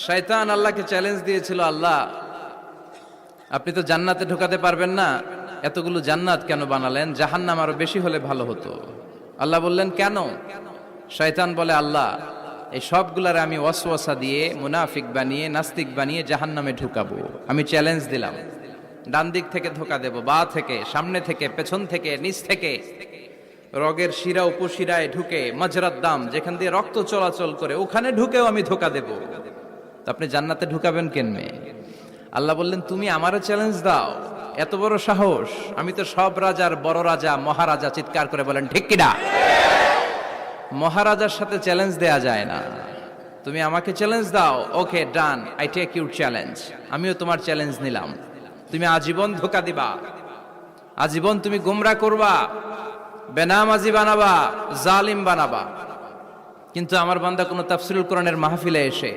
শয়তান আল্লাহকে চ্যালেঞ্জ দিয়েছিল, আল্লাহ আপনি তো জান্নাতে ঢোকাতে পারবেন না, এতগুলো জান্নাত কেন বানালেন? জাহান্নাম আরো বেশি হলে ভালো হতো। আল্লাহ বললেন কেন? শয়তান বলে, আল্লাহ এই সবগুলারে আমি ওয়াসওয়াসা দিয়ে মুনাফিক বানিয়ে নাস্তিক বানিয়ে জাহান্নামে ঢুকাবো। আমি চ্যালেঞ্জ দিলাম, ডান দিক থেকে ধোকা দেব, বা থেকে, সামনে থেকে, পেছন থেকে, নিচ থেকে, রগের শিরা উপশিরায় ঢুকে, মাজরাত দাম যেখান দিয়ে রক্ত চলাচল করে ওখানে ঢুকেও আমি ধোকা দেব। তো আপনি জান্নাতে ঢুকাবেন কেনমে? আল্লাহ বললেন, তুমি আমারও চ্যালেঞ্জ দাও, এত বড় সাহস? আমি তো সব রাজার বড় রাজা, মহারাজা। চিৎকার করে বলেন ঠিক কিনা? মহারাজার সাথে চ্যালেঞ্জ দেয়া যায় না। তুমি আমাকে চ্যালেঞ্জ দাও, ওকে ডান, আই টেক ইউর চ্যালেঞ্জ। আমিও তোমার চ্যালেঞ্জ নিলাম। তুমি আজীবন ধোকা দিবা, আজীবন তুমি গুমরা করবা, বেনামাজি বানাবা, জালিম বানাবা, কিন্তু আমার বান্দা কোনো তাফসীরুল কোরআনের মাহফিলে এসে